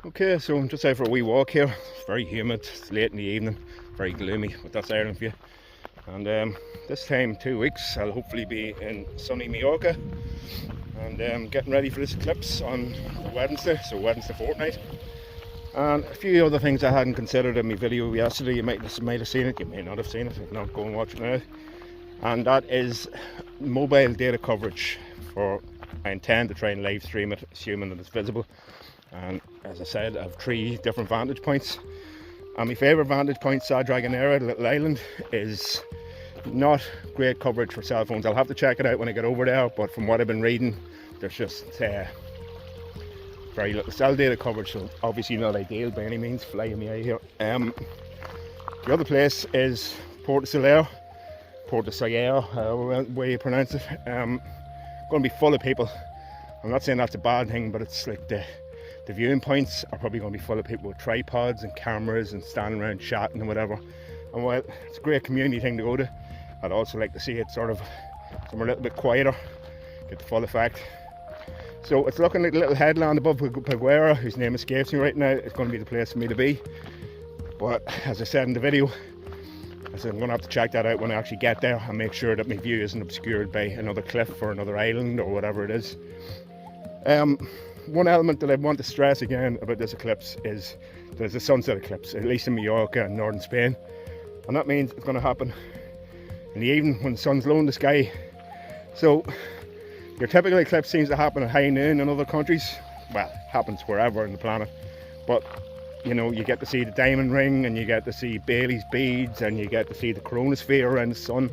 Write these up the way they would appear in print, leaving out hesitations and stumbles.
Okay, so I'm just out for a wee walk here. It's very humid, it's late in the evening, very gloomy, but that's Ireland for you. And this time, 2 weeks, I'll hopefully be in sunny Majorca and getting ready for this eclipse on Wednesday, so Wednesday fortnight. And a few other things I hadn't considered in my video yesterday. You might have seen it, you may not have seen it. If not, go and watch it now. And that is mobile data coverage. I intend to try and live stream it, assuming that it's visible. And as I said, I have 3 different vantage points. And my favourite vantage point, Sa Dragonera, the little island, is not great coverage for cell phones. I'll have to check it out when I get over there, but from what I've been reading, there's just very little cell data coverage, so obviously not ideal by any means, flying me out here. The other place is pt2, however way you pronounce it. Going to be full of people. I'm not saying that's a bad thing, but it's like the viewing points are probably going to be full of people with tripods and cameras and standing around chatting and whatever. And while it's a great community thing to go to, I'd also like to see it sort of somewhere a little bit quieter, get the full effect. So it's looking like a little headland above Paguera, whose name escapes me right now. It's going to be the place for me to be. But as I said in the video, I'm going to have to check that out when I actually get there and make sure that my view isn't obscured by another cliff or another island or whatever it is. One element that I want to stress again about this eclipse is there's a sunset eclipse, at least in Majorca and northern Spain. And that means it's going to happen in the evening when the sun's low in the sky. So your typical eclipse seems to happen at high noon in other countries. Well, it happens wherever in the planet. But you know, you get to see the diamond ring, and you get to see Bailey's beads, and you get to see the chromosphere around the sun.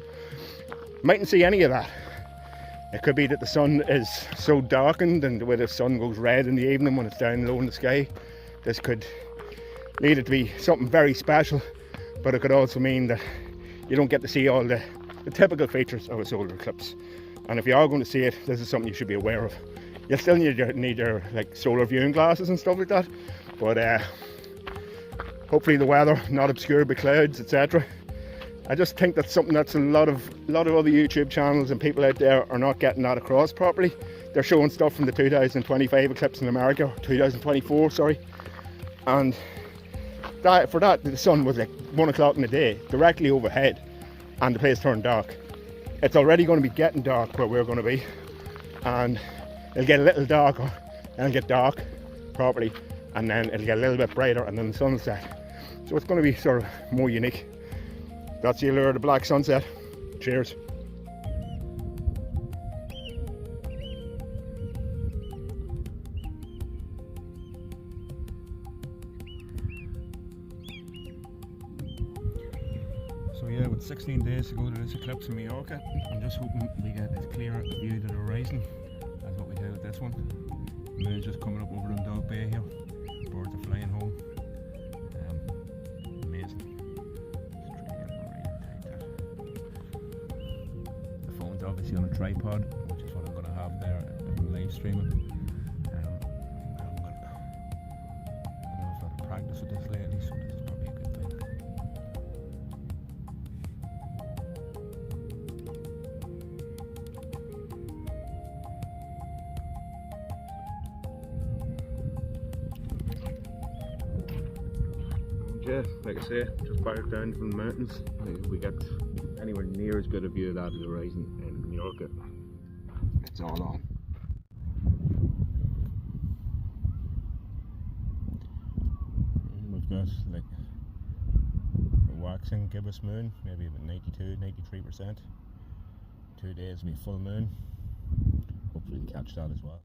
Mightn't see any of that. It could be that the sun is so darkened, and the way the sun goes red in the evening when it's down low in the sky, this could lead it to be something very special. But it could also mean that you don't get to see all the typical features of a solar eclipse. And if you are going to see it, this is something you should be aware of. You'll still need your like solar viewing glasses and stuff like that, but hopefully the weather not obscured by clouds, etc. I just think that's something that's a lot of other YouTube channels and people out there are not getting that across properly. They're showing stuff from the 2025 eclipse in America, 2024, sorry. And for that, the sun was like 1 o'clock in the day, directly overhead, and the place turned dark. It's already going to be getting dark where we're going to be, and it'll get a little darker, and it'll get dark properly, and then it'll get a little bit brighter, and then the sun will set. So it's going to be sort of more unique. That's the allure of the black sunset. Cheers. So yeah, with 16 days to go to this eclipse in Majorca, I'm just hoping we get as clear a view to the horizon as what we did with this one. The moon's just coming up over Dundalk Bay here. Birds are flying home. Amazing. The phone's obviously on a tripod, which is what I'm going to have there if I'm live streaming. I don't know if I've had practice with this lately, so this is probably a good thing. Yeah, like I say, just back down from the mountains. If we get anywhere near as good a view of that as the horizon in Majorca, it's all on. And we've got like a waxing gibbous moon, maybe about 92-93%. 2 days will be full moon. Hopefully catch that as well.